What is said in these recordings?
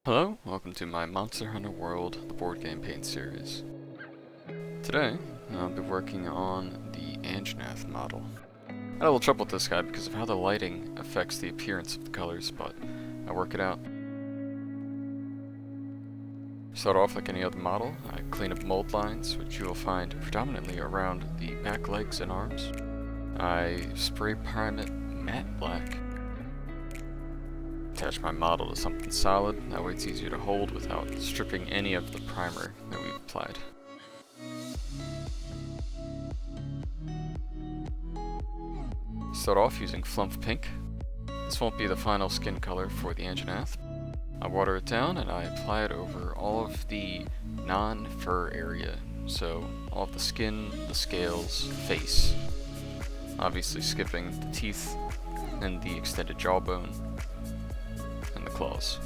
Hello, welcome to my Monster Hunter World, the board game paint series. Today, I'll be working on the Anjanath model. I had a little trouble with this guy because of how the lighting affects the appearance of the colors, but I work it out. Start off like any other model. I clean up mold lines, which you will find predominantly around the back legs and arms. I spray prime it matte black. Attach my model to something solid, that way it's easier to hold without stripping any of the primer that we've applied. Start off using Flumph Pink. This won't be the final skin color for the Anjanath. I water it down and I apply it over all of the non-fur area, so all of the skin, the scales, face. Obviously skipping the teeth and the extended jawbone and the claws.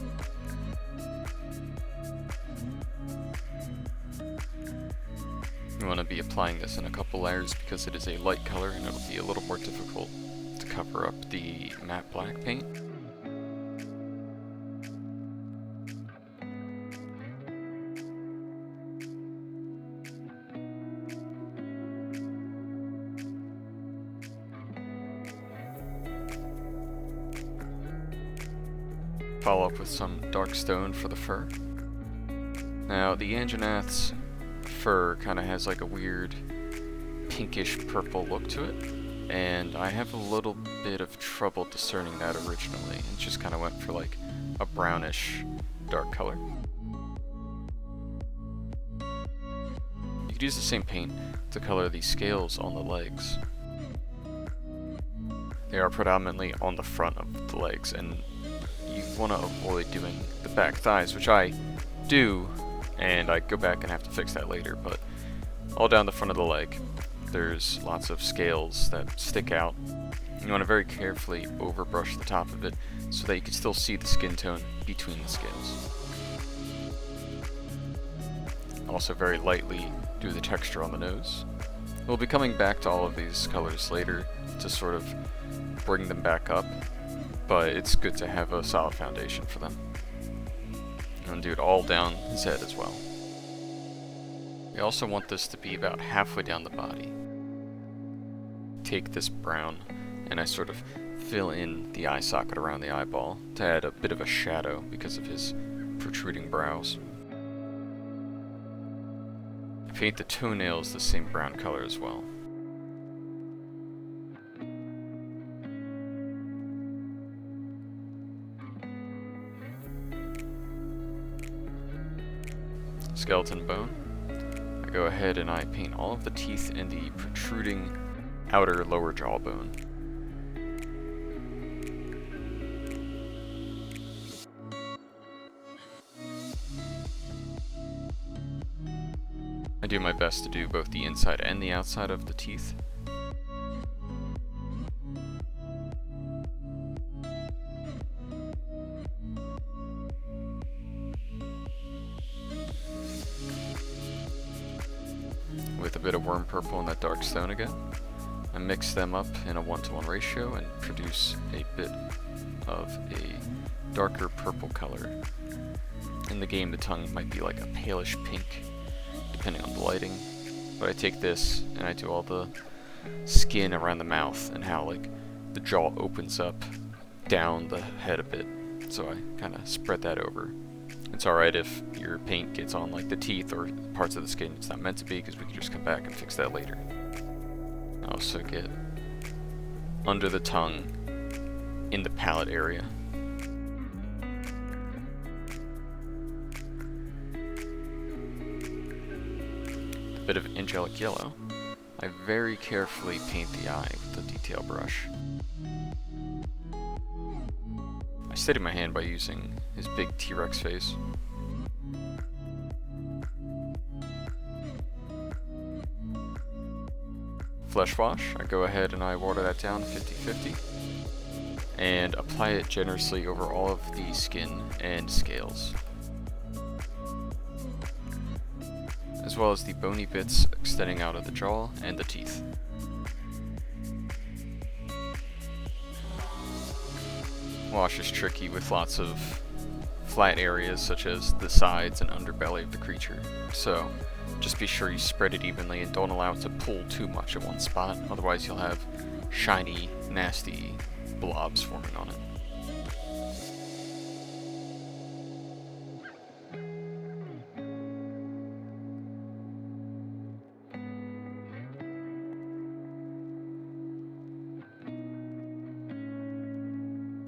You want to be applying this in a couple layers because it is a light color and it'll be a little more difficult to cover up the matte black paint. Follow up with some dark stone for the fur. Now, the Anjanath's fur kind of has like a weird pinkish purple look to it, and I have a little bit of trouble discerning that originally. It just kind of went for like a brownish dark color. You could use the same paint to color the scales on the legs. They are predominantly on the front of the legs, and you want to avoid doing the back thighs, which I do, and I go back and have to fix that later, but all down the front of the leg there's lots of scales that stick out. You want to very carefully overbrush the top of it so that you can still see the skin tone between the scales. Also very lightly do the texture on the nose. We'll be coming back to all of these colors later to sort of bring them back up, but it's good to have a solid foundation for them. And do it all down his head as well. We also want this to be about halfway down the body. Take this brown and I sort of fill in the eye socket around the eyeball to add a bit of a shadow because of his protruding brows. I paint the toenails the same brown color as well. Skeleton bone. I go ahead and I paint all of the teeth and the protruding outer lower jawbone. I do my best to do both the inside and the outside of the teeth. With a bit of worm purple and that dark stone again. I mix them up in a 1-to-1 ratio and produce a bit of a darker purple color. In the game the tongue might be like a palish pink depending on the lighting, but I take this and I do all the skin around the mouth and how like the jaw opens up down the head a bit, so I kind of spread that over. It's alright if your paint gets on like the teeth or parts of the skin it's not meant to be, because we can just come back and fix that later. I also get under the tongue in the palate area. A bit of angelic yellow. I very carefully paint the eye with the detail brush. I steady my hand by using his big T-Rex face. Flesh wash, I go ahead and I water that down 50-50 and apply it generously over all of the skin and scales, as well as the bony bits extending out of the jaw and the teeth. Wash is tricky with lots of flat areas such as the sides and underbelly of the creature. So just be sure you spread it evenly and don't allow it to pull too much at one spot, otherwise you'll have shiny, nasty blobs forming on it.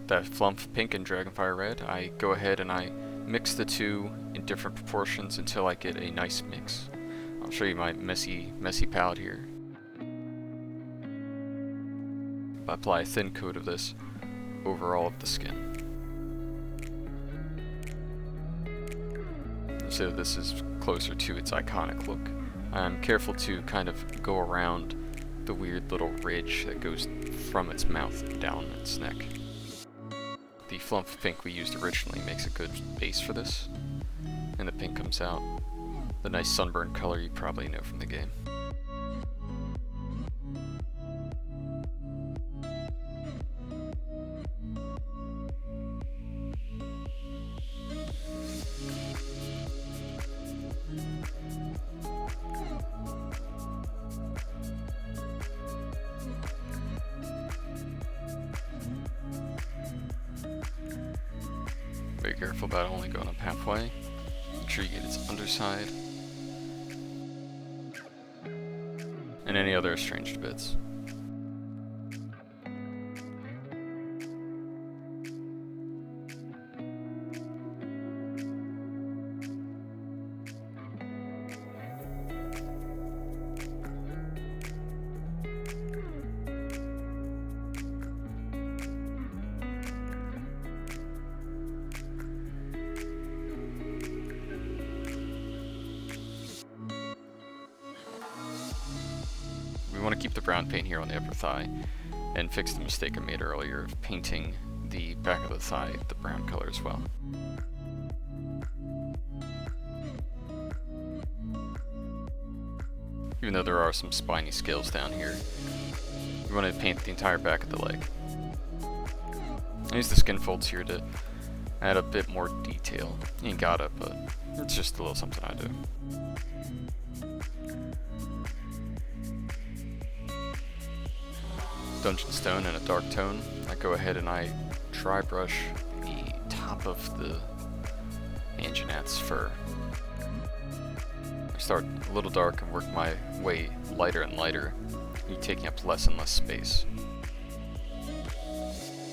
That Flump Pink and Dragonfire Red, I go ahead and I mix the two in different proportions until I get a nice mix. I'll show you my messy palette here. I apply a thin coat of this over all of the skin. So this is closer to its iconic look. I'm careful to kind of go around the weird little ridge that goes from its mouth down its neck. The Flump Pink we used originally makes a good base for this, and the pink comes out the nice sunburn color you probably know from the game. Very careful about only going up halfway. Make sure you get its underside. And any other estranged bits. We want to keep the brown paint here on the upper thigh and fix the mistake I made earlier of painting the back of the thigh the brown color as well. Even though there are some spiny scales down here, we want to paint the entire back of the leg. I use the skin folds here to add a bit more detail. You ain't gotta, but it's just a little something I do. Dungeon Stone in a dark tone, I go ahead and I dry brush the top of the Anjanath's fur. I start a little dark and work my way lighter and lighter, taking up less and less space.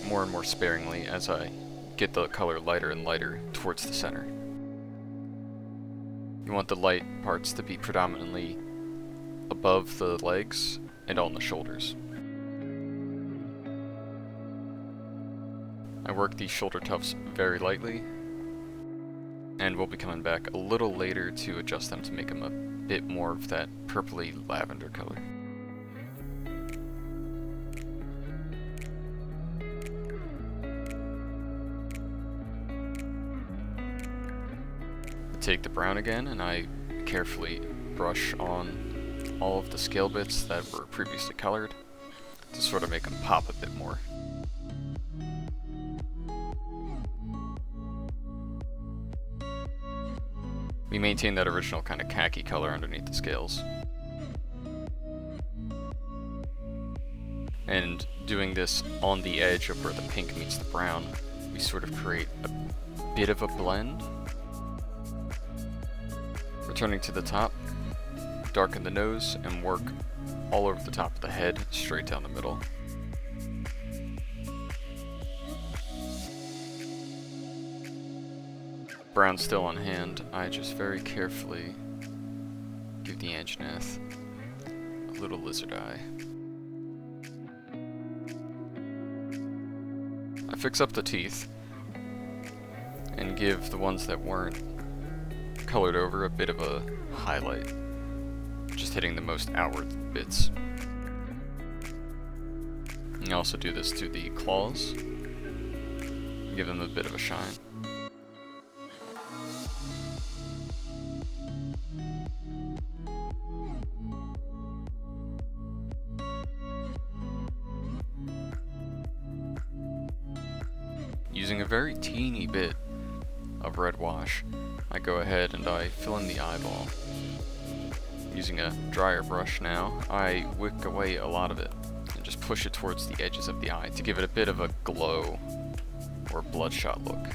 More and more sparingly as I get the color lighter and lighter towards the center. You want the light parts to be predominantly above the legs and on the shoulders. I work these shoulder tufts very lightly, and we'll be coming back a little later to adjust them to make them a bit more of that purpley lavender color. I take the brown again and I carefully brush on all of the scale bits that were previously colored to sort of make them pop a bit more. We maintain that original kind of khaki color underneath the scales. And doing this on the edge of where the pink meets the brown, we sort of create a bit of a blend. Returning to the top, darken the nose and work all over the top of the head, straight down the middle. Brown still on hand, I just very carefully give the Anjanath a little lizard eye. I fix up the teeth and give the ones that weren't colored over a bit of a highlight, just hitting the most outward bits. And you also do this to the claws, give them a bit of a shine. Using a very teeny bit of red wash, I go ahead and I fill in the eyeball. Using a drier brush now, I wick away a lot of it and just push it towards the edges of the eye to give it a bit of a glow or bloodshot look.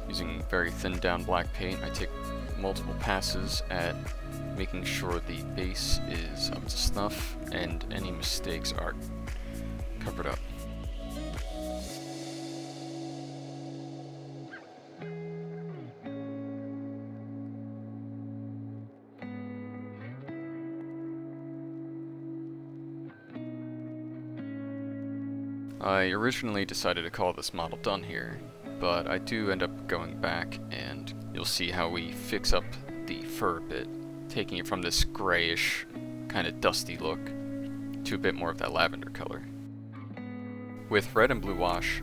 Using very thin down black paint, I take multiple passes at making sure the base is up to snuff and any mistakes are covered up. I originally decided to call this model done here, but I do end up going back and you'll see how we fix up the fur a bit, taking it from this grayish, kind of dusty look to a bit more of that lavender color. With red and blue wash,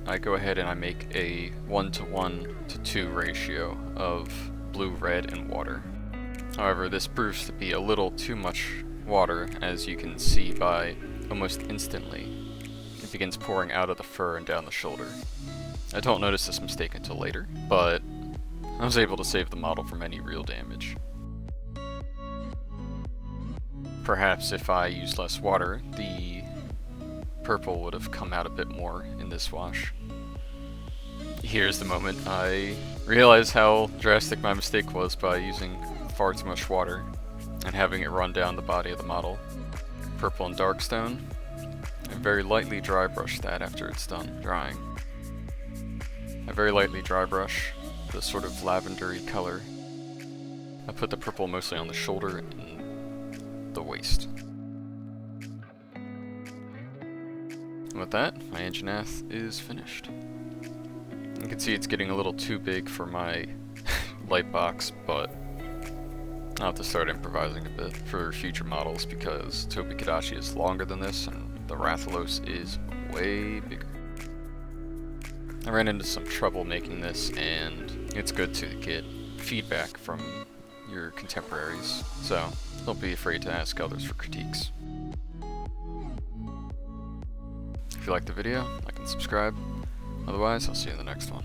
I go ahead and I make a 1:1:2 ratio of blue, red, and water. However, this proves to be a little too much water, as you can see by almost instantly it begins pouring out of the fur and down the shoulder. I don't notice this mistake until later, but I was able to save the model from any real damage. Perhaps if I used less water, the purple would have come out a bit more in this wash. Here's the moment I realize how drastic my mistake was by using far too much water and having it run down the body of the model. Purple and darkstone. I very lightly dry brush that after it's done drying. I very lightly dry brush the sort of lavendery color. I put the purple mostly on the shoulder and the waist. And with that, my Anjanath is finished. You can see it's getting a little too big for my light box, but I'll have to start improvising a bit for future models because Tobi-Kadachi is longer than this and the Rathalos is way bigger. I ran into some trouble making this, and it's good to get feedback from your contemporaries, so don't be afraid to ask others for critiques. If you liked the video, like and subscribe. Otherwise, I'll see you in the next one.